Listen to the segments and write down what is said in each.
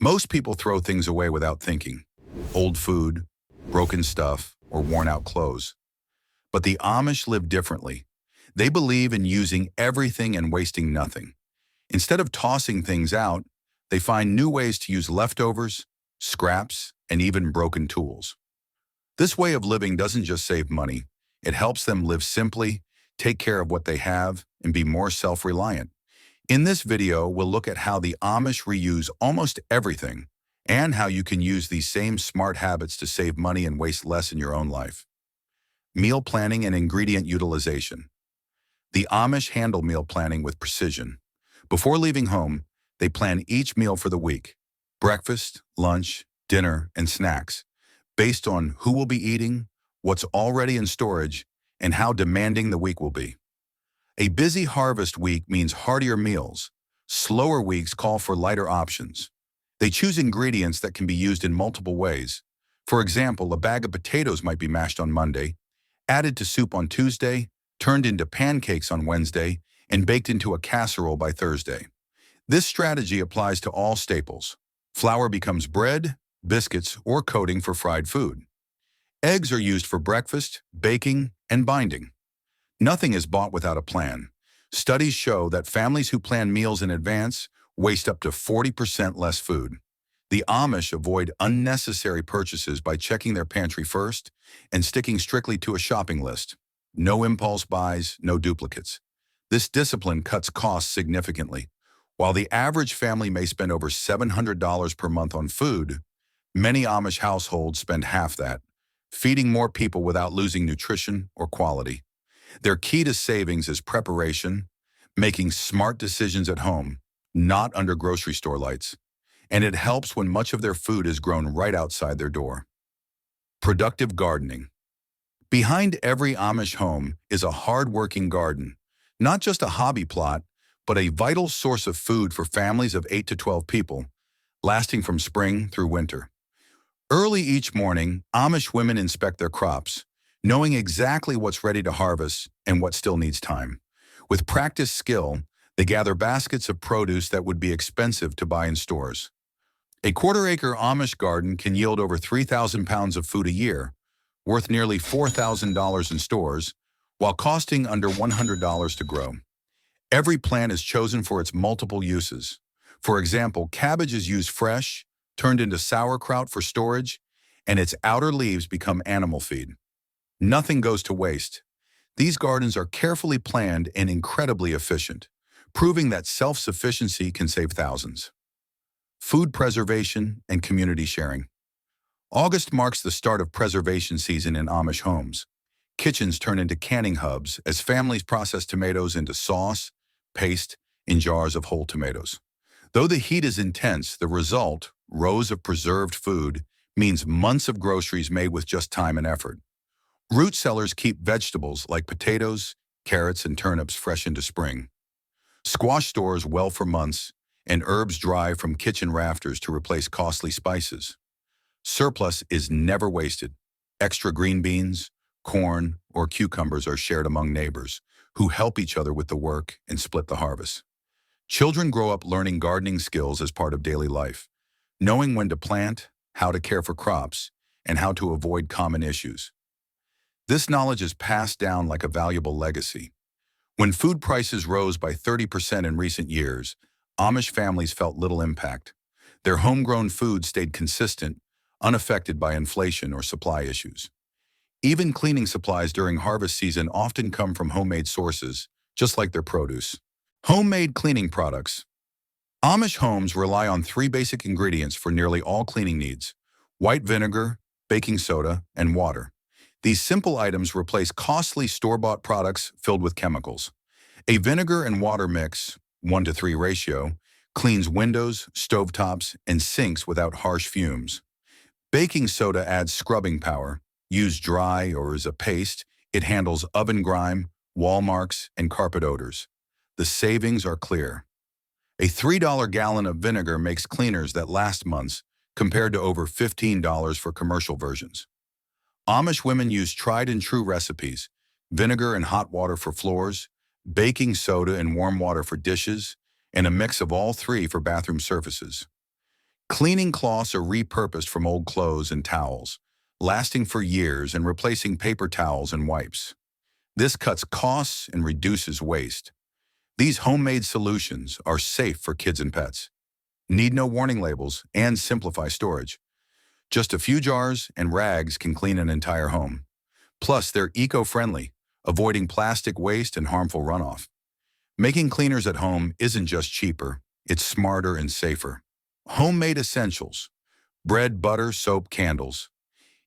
Most people throw things away without thinking. Old food, broken stuff, or worn-out clothes. But the Amish live differently. They believe in using everything and wasting nothing. Instead of tossing things out, they find new ways to use leftovers, scraps, and even broken tools. This way of living doesn't just save money, it helps them live simply, take care of what they have, and be more self-reliant. In this video, we'll look at how the Amish reuse almost everything, and how you can use these same smart habits to save money and waste less in your own life. Meal planning and ingredient utilization. The Amish handle meal planning with precision. Before leaving home, they plan each meal for the week: breakfast, lunch, dinner, and snacks, based on who will be eating, what's already in storage, and how demanding the week will be. A busy harvest week means heartier meals. Slower weeks call for lighter options. They choose ingredients that can be used in multiple ways. For example, a bag of potatoes might be mashed on Monday, added to soup on Tuesday, turned into pancakes on Wednesday, and baked into a casserole by Thursday. This strategy applies to all staples. Flour becomes bread, biscuits, or coating for fried food. Eggs are used for breakfast, baking, and binding. Nothing is bought without a plan. Studies show that families who plan meals in advance waste up to 40% less food. The Amish avoid unnecessary purchases by checking their pantry first and sticking strictly to a shopping list. No impulse buys, no duplicates. This discipline cuts costs significantly. While the average family may spend over $700 per month on food, many Amish households spend half that, feeding more people without losing nutrition or quality. Their key to savings is preparation, making smart decisions at home, not under grocery store lights. And it helps when much of their food is grown right outside their door. Productive gardening. Behind every Amish home is a hard-working garden, not just a hobby plot, but a vital source of food for families of 8 to 12 people, lasting from spring through winter. Early each morning, Amish women inspect their crops, knowing exactly what's ready to harvest and what still needs time. With practiced skill, they gather baskets of produce that would be expensive to buy in stores. A quarter-acre Amish garden can yield over 3,000 pounds of food a year, worth nearly $4,000 in stores, while costing under $100 to grow. Every plant is chosen for its multiple uses. For example, cabbage is used fresh, turned into sauerkraut for storage, and its outer leaves become animal feed. Nothing goes to waste. These gardens are carefully planned and incredibly efficient, proving that self-sufficiency can save thousands. Food preservation and community sharing. August marks the start of preservation season in Amish homes. Kitchens turn into canning hubs as families process tomatoes into sauce, paste, and jars of whole tomatoes. Though the heat is intense, the result, rows of preserved food, means months of groceries made with just time and effort. Root cellars keep vegetables like potatoes, carrots, and turnips fresh into spring. Squash stores well for months, and herbs dry from kitchen rafters to replace costly spices. Surplus is never wasted. Extra green beans, corn, or cucumbers are shared among neighbors, who help each other with the work and split the harvest. Children grow up learning gardening skills as part of daily life, knowing when to plant, how to care for crops, and how to avoid common issues. This knowledge is passed down like a valuable legacy. When food prices rose by 30% in recent years, Amish families felt little impact. Their homegrown food stayed consistent, unaffected by inflation or supply issues. Even cleaning supplies during harvest season often come from homemade sources, just like their produce. Homemade cleaning products. Amish homes rely on 3 basic ingredients for nearly all cleaning needs: white vinegar, baking soda, and water. These simple items replace costly store-bought products filled with chemicals. A vinegar and water mix, 1:3 ratio, cleans windows, stovetops, and sinks without harsh fumes. Baking soda adds scrubbing power. Used dry or as a paste, it handles oven grime, wall marks, and carpet odors. The savings are clear. A $3 gallon of vinegar makes cleaners that last months, compared to over $15 for commercial versions. Amish women use tried-and-true recipes: vinegar and hot water for floors, baking soda and warm water for dishes, and a mix of all 3 for bathroom surfaces. Cleaning cloths are repurposed from old clothes and towels, lasting for years and replacing paper towels and wipes. This cuts costs and reduces waste. These homemade solutions are safe for kids and pets, need no warning labels, and simplify storage. Just a few jars and rags can clean an entire home. Plus, they're eco-friendly, avoiding plastic waste and harmful runoff. Making cleaners at home isn't just cheaper, it's smarter and safer. Homemade essentials: bread, butter, soap, candles.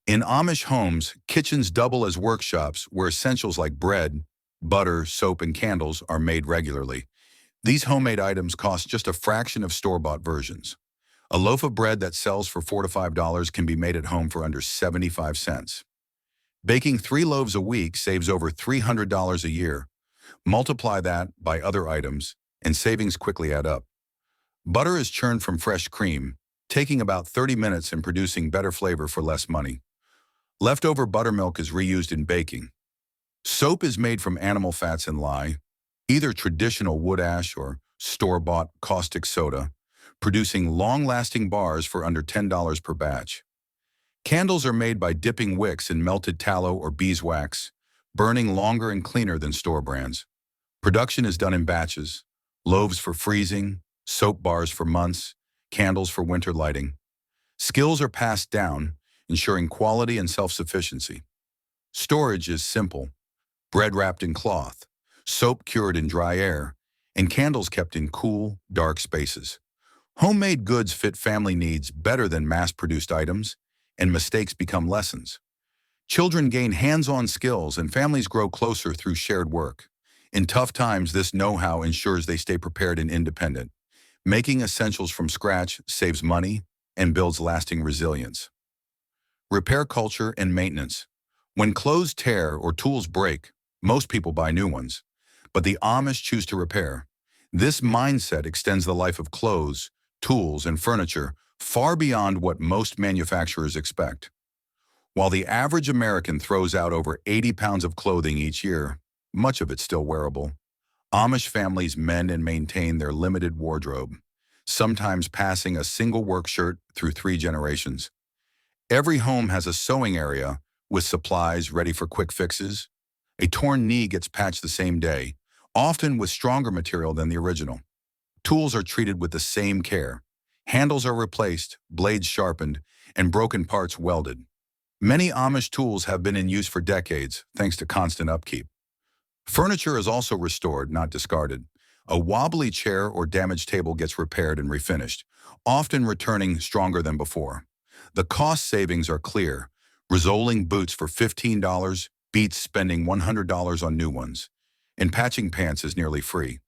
In Amish homes, kitchens double as workshops where essentials like bread, butter, soap, and candles are made regularly. These homemade items cost just a fraction of store-bought versions. A loaf of bread that sells for $4 to $5 can be made at home for under 75 cents. Baking 3 loaves a week saves over $300 a year. Multiply that by other items, and savings quickly add up. Butter is churned from fresh cream, taking about 30 minutes and producing better flavor for less money. Leftover buttermilk is reused in baking. Soap is made from animal fats and lye, either traditional wood ash or store-bought caustic soda, producing long-lasting bars for under $10 per batch. Candles are made by dipping wicks in melted tallow or beeswax, burning longer and cleaner than store brands. Production is done in batches: loaves for freezing, soap bars for months, candles for winter lighting. Skills are passed down, ensuring quality and self-sufficiency. Storage is simple: bread wrapped in cloth, soap cured in dry air, and candles kept in cool, dark spaces. Homemade goods fit family needs better than mass-produced items, and mistakes become lessons. Children gain hands-on skills and families grow closer through shared work. In tough times, this know-how ensures they stay prepared and independent. Making essentials from scratch saves money and builds lasting resilience. Repair culture and maintenance. When clothes tear or tools break, most people buy new ones, but the Amish choose to repair. This mindset extends the life of clothes, tools, and furniture far beyond what most manufacturers expect. While the average American throws out over 80 pounds of clothing each year, much of it still wearable, Amish families mend and maintain their limited wardrobe, sometimes passing a single work shirt through 3 generations. Every home has a sewing area with supplies ready for quick fixes. A torn knee gets patched the same day, often with stronger material than the original. Tools are treated with the same care. Handles are replaced, blades sharpened, and broken parts welded. Many Amish tools have been in use for decades, thanks to constant upkeep. Furniture is also restored, not discarded. A wobbly chair or damaged table gets repaired and refinished, often returning stronger than before. The cost savings are clear. Resoling boots for $15 beats spending $100 on new ones, and patching pants is nearly free.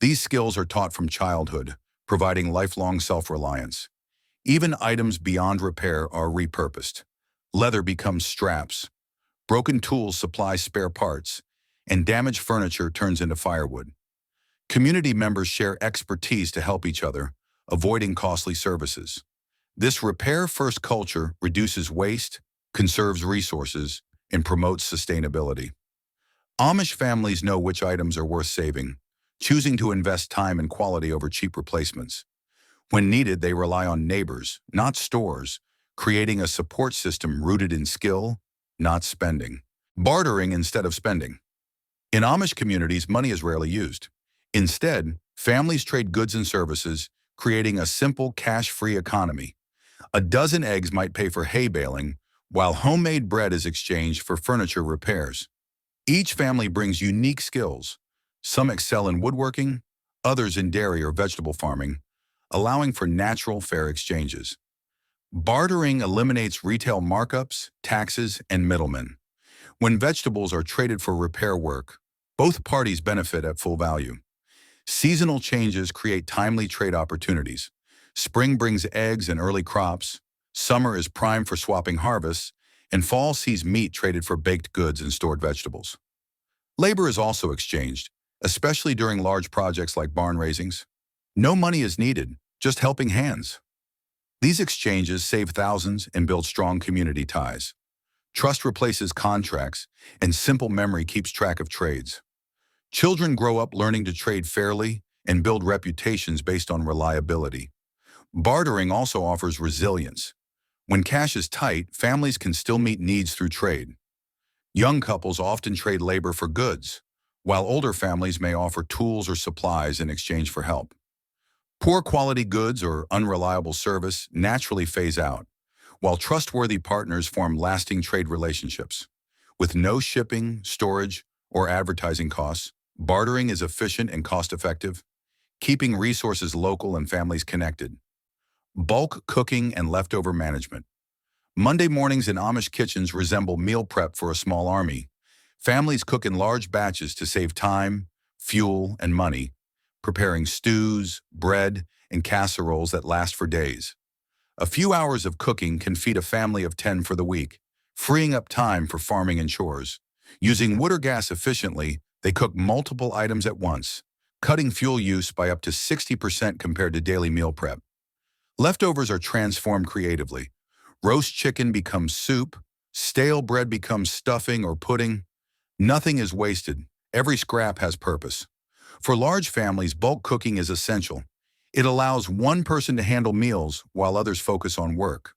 These skills are taught from childhood, providing lifelong self-reliance. Even items beyond repair are repurposed. Leather becomes straps, broken tools supply spare parts, and damaged furniture turns into firewood. Community members share expertise to help each other, avoiding costly services. This repair-first culture reduces waste, conserves resources, and promotes sustainability. Amish families know which items are worth saving, choosing to invest time and quality over cheap replacements. When needed, they rely on neighbors, not stores, creating a support system rooted in skill, not spending. Bartering instead of spending. In Amish communities, money is rarely used. Instead, families trade goods and services, creating a simple cash-free economy. A dozen eggs might pay for hay baling, while homemade bread is exchanged for furniture repairs. Each family brings unique skills. Some excel in woodworking, others in dairy or vegetable farming, allowing for natural, fair exchanges. Bartering eliminates retail markups, taxes, and middlemen. When vegetables are traded for repair work, both parties benefit at full value. Seasonal changes create timely trade opportunities. Spring brings eggs and early crops, summer is prime for swapping harvests, and fall sees meat traded for baked goods and stored vegetables. Labor is also exchanged, especially during large projects like barn raisings. No money is needed, just helping hands. These exchanges save thousands and build strong community ties. Trust replaces contracts, and simple memory keeps track of trades. Children grow up learning to trade fairly and build reputations based on reliability. Bartering also offers resilience. When cash is tight, families can still meet needs through trade. Young couples often trade labor for goods, while older families may offer tools or supplies in exchange for help. Poor quality goods or unreliable service naturally phase out, while trustworthy partners form lasting trade relationships. With no shipping, storage, or advertising costs, bartering is efficient and cost-effective, keeping resources local and families connected. Bulk cooking and leftover management. Monday mornings in Amish kitchens resemble meal prep for a small army. Families cook in large batches to save time, fuel, and money, preparing stews, bread, and casseroles that last for days. A few hours of cooking can feed a family of 10 for the week, freeing up time for farming and chores. Using wood or gas efficiently, they cook multiple items at once, cutting fuel use by up to 60% compared to daily meal prep. Leftovers are transformed creatively. Roast chicken becomes soup, stale bread becomes stuffing or pudding. Nothing is wasted. Every scrap has purpose. For large families, bulk cooking is essential. It allows one person to handle meals while others focus on work.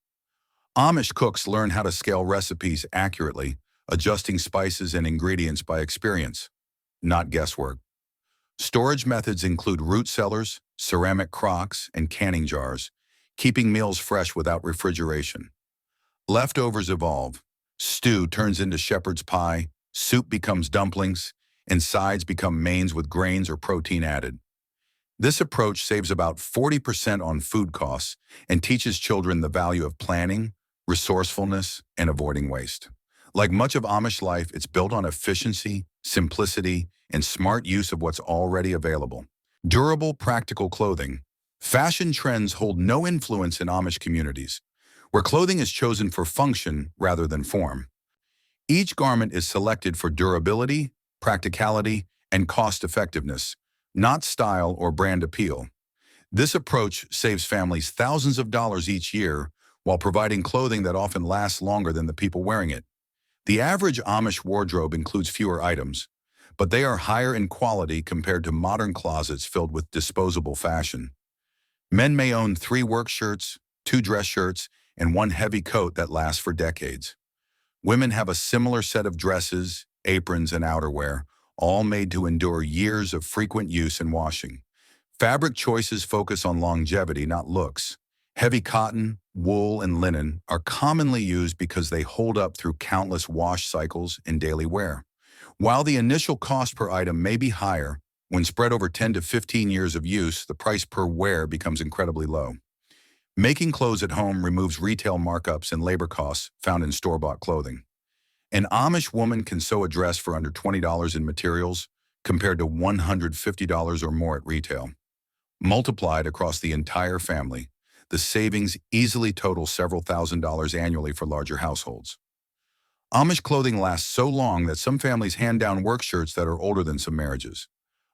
Amish cooks learn how to scale recipes accurately, adjusting spices and ingredients by experience, not guesswork. Storage methods include root cellars, ceramic crocks, and canning jars, keeping meals fresh without refrigeration. Leftovers evolve. Stew turns into shepherd's pie, soup becomes dumplings, and sides become mains with grains or protein added. This approach saves about 40% on food costs and teaches children the value of planning, resourcefulness, and avoiding waste. Like much of Amish life, it's built on efficiency, simplicity, and smart use of what's already available. Durable, practical clothing. Fashion trends hold no influence in Amish communities, where clothing is chosen for function rather than form. Each garment is selected for durability, practicality, and cost-effectiveness, not style or brand appeal. This approach saves families thousands of dollars each year while providing clothing that often lasts longer than the people wearing it. The average Amish wardrobe includes fewer items, but they are higher in quality compared to modern closets filled with disposable fashion. Men may own 3 work shirts, 2 dress shirts, and 1 heavy coat that lasts for decades. Women have a similar set of dresses, aprons, and outerwear, all made to endure years of frequent use and washing. Fabric choices focus on longevity, not looks. Heavy cotton, wool, and linen are commonly used because they hold up through countless wash cycles and daily wear. While the initial cost per item may be higher, when spread over 10 to 15 years of use, the price per wear becomes incredibly low. Making clothes at home removes retail markups and labor costs found in store-bought clothing. An Amish woman can sew a dress for under $20 in materials, compared to $150 or more at retail. Multiplied across the entire family, the savings easily total several $1,000s annually for larger households. Amish clothing lasts so long that some families hand down work shirts that are older than some marriages.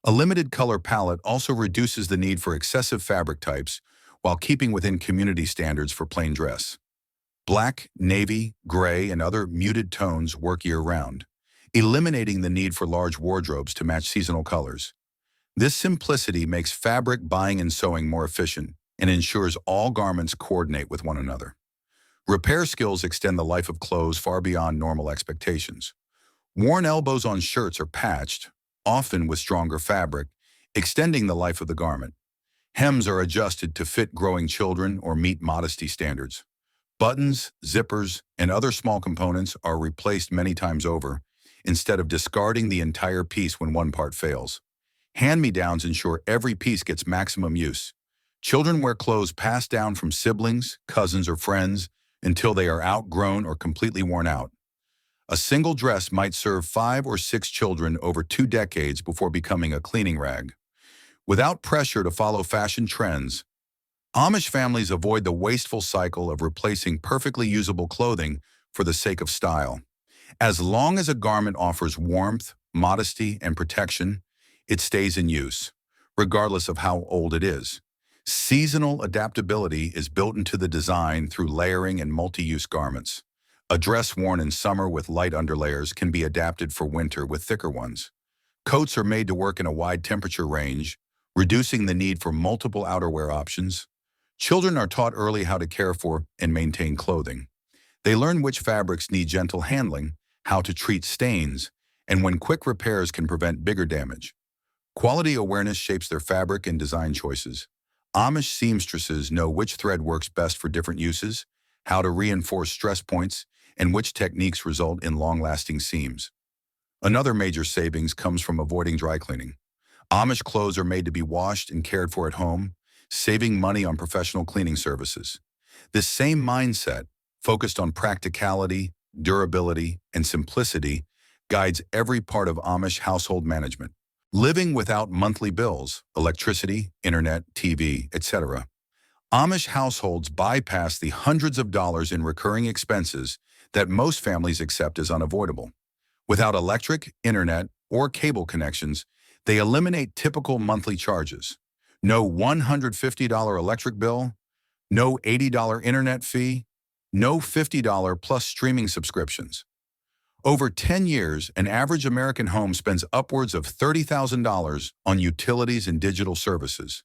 A limited color palette also reduces the need for excessive fabric types while keeping within community standards for plain dress. Black, navy, gray, and other muted tones work year-round, eliminating the need for large wardrobes to match seasonal colors. This simplicity makes fabric buying and sewing more efficient and ensures all garments coordinate with one another. Repair skills extend the life of clothes far beyond normal expectations. Worn elbows on shirts are patched, often with stronger fabric, extending the life of the garment. Hems are adjusted to fit growing children or meet modesty standards. Buttons, zippers, and other small components are replaced many times over, instead of discarding the entire piece when one part fails. Hand-me-downs ensure every piece gets maximum use. Children wear clothes passed down from siblings, cousins, or friends until they are outgrown or completely worn out. A single dress might serve 5 or 6 children over 2 decades before becoming a cleaning rag. Without pressure to follow fashion trends, Amish families avoid the wasteful cycle of replacing perfectly usable clothing for the sake of style. As long as a garment offers warmth, modesty, and protection, it stays in use, regardless of how old it is. Seasonal adaptability is built into the design through layering and multi-use garments. A dress worn in summer with light underlayers can be adapted for winter with thicker ones. Coats are made to work in a wide temperature range, reducing the need for multiple outerwear options. Children are taught early how to care for and maintain clothing. They learn which fabrics need gentle handling, how to treat stains, and when quick repairs can prevent bigger damage. Quality awareness shapes their fabric and design choices. Amish seamstresses know which thread works best for different uses, how to reinforce stress points, and which techniques result in long-lasting seams. Another major savings comes from avoiding dry cleaning. Amish clothes are made to be washed and cared for at home, saving money on professional cleaning services. This same mindset, focused on practicality, durability, and simplicity, guides every part of Amish household management. Living without monthly bills, electricity, internet, TV, etc. Amish households bypass the hundreds of dollars in recurring expenses that most families accept as unavoidable. Without electric, internet, or cable connections, they eliminate typical monthly charges. No $150 electric bill, no $80 internet fee, no $50 plus streaming subscriptions. Over 10 years, an average American home spends upwards of $30,000 on utilities and digital services.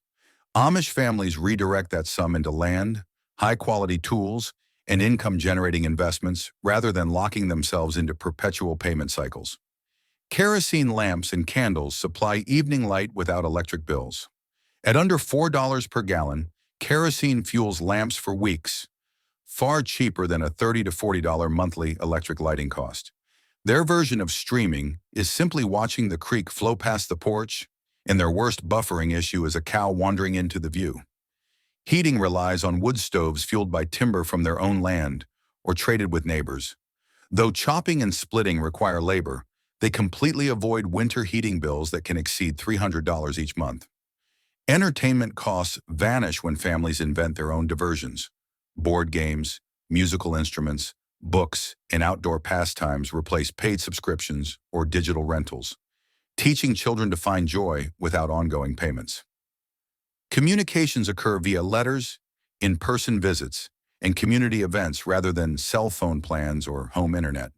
Amish families redirect that sum into land, high-quality tools, and income-generating investments rather than locking themselves into perpetual payment cycles. Kerosene lamps and candles supply evening light without electric bills. At under $4 per gallon, kerosene fuels lamps for weeks, far cheaper than a $30 to $40 monthly electric lighting cost. Their version of streaming is simply watching the creek flow past the porch, and their worst buffering issue is a cow wandering into the view. Heating relies on wood stoves fueled by timber from their own land or traded with neighbors. Though chopping and splitting require labor, they completely avoid winter heating bills that can exceed $300 each month. Entertainment costs vanish when families invent their own diversions. Board games, musical instruments, books, and outdoor pastimes replace paid subscriptions or digital rentals, teaching children to find joy without ongoing payments. Communications occur via letters, in-person visits, and community events rather than cell phone plans or home internet.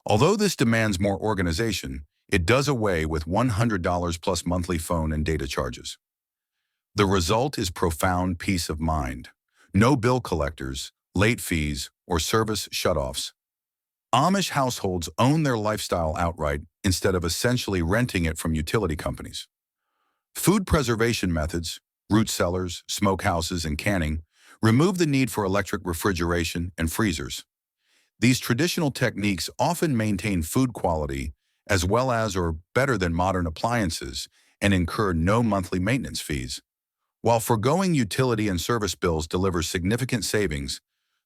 Although this demands more organization, it does away with $100 plus monthly phone and data charges. The result is profound peace of mind. No bill collectors, late fees, or service shutoffs. Amish households own their lifestyle outright instead of essentially renting it from utility companies. Food preservation methods, root cellars, smokehouses, and canning remove the need for electric refrigeration and freezers. These traditional techniques often maintain food quality as well as or better than modern appliances and incur no monthly maintenance fees. While foregoing utility and service bills delivers significant savings,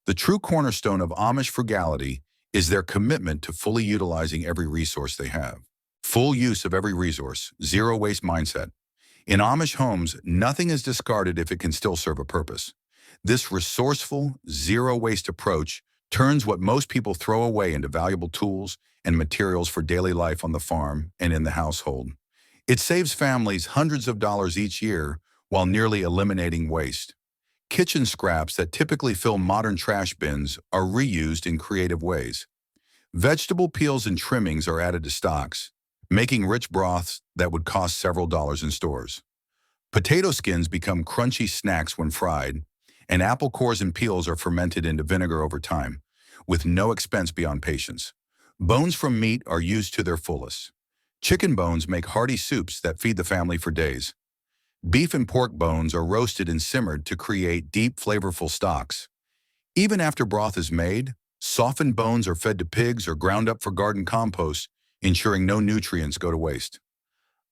the true cornerstone of Amish frugality is their commitment to fully utilizing every resource they have. Full use of every resource, zero waste mindset. In Amish homes, nothing is discarded if it can still serve a purpose. This resourceful, zero-waste approach turns what most people throw away into valuable tools and materials for daily life on the farm and in the household. It saves families hundreds of dollars each year while nearly eliminating waste. Kitchen scraps that typically fill modern trash bins are reused in creative ways. Vegetable peels and trimmings are added to stocks, making rich broths that would cost several dollars in stores. Potato skins become crunchy snacks when fried, and apple cores and peels are fermented into vinegar over time, with no expense beyond patience. Bones from meat are used to their fullest. Chicken bones make hearty soups that feed the family for days. Beef and pork bones are roasted and simmered to create deep, flavorful stocks. Even after broth is made, softened bones are fed to pigs or ground up for garden compost, ensuring no nutrients go to waste.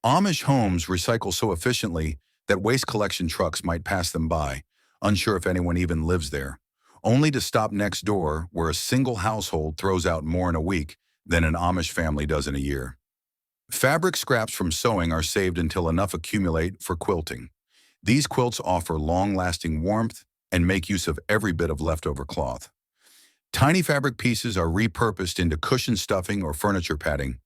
Amish homes recycle so efficiently that waste collection trucks might pass them by, unsure if anyone even lives there, only to stop next door where a single household throws out more in a week than an Amish family does in a year. Fabric scraps from sewing are saved until enough accumulate for quilting. These quilts offer long-lasting warmth and make use of every bit of leftover cloth. Tiny fabric pieces are repurposed into cushion stuffing or furniture padding.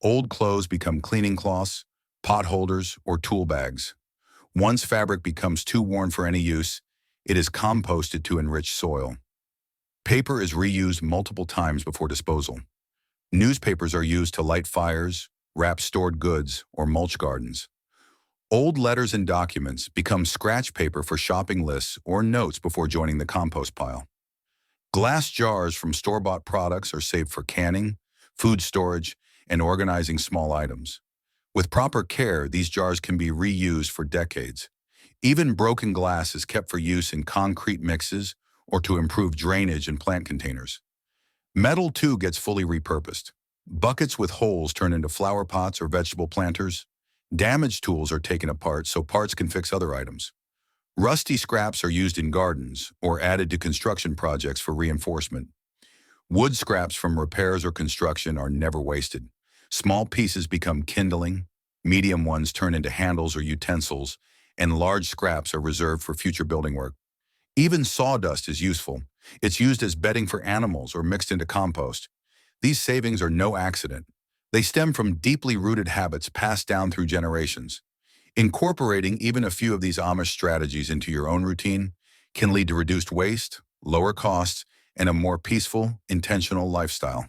Old clothes become cleaning cloths, pot holders, or tool bags. Once fabric becomes too worn for any use, it is composted to enrich soil. Paper is reused multiple times before disposal. Newspapers are used to light fires, wrap stored goods, or mulch gardens. Old letters and documents become scratch paper for shopping lists or notes before joining the compost pile. Glass jars from store-bought products are saved for canning, food storage, and organizing small items. With proper care, these jars can be reused for decades. Even broken glass is kept for use in concrete mixes or to improve drainage in plant containers. Metal, too, gets fully repurposed. Buckets with holes turn into flower pots or vegetable planters. Damaged tools are taken apart so parts can fix other items. Rusty scraps are used in gardens or added to construction projects for reinforcement. Wood scraps from repairs or construction are never wasted. Small pieces become kindling, medium ones turn into handles or utensils, and large scraps are reserved for future building work. Even sawdust is useful. It's used as bedding for animals or mixed into compost. These savings are no accident. They stem from deeply rooted habits passed down through generations. Incorporating even a few of these Amish strategies into your own routine can lead to reduced waste, lower costs, and a more peaceful, intentional lifestyle.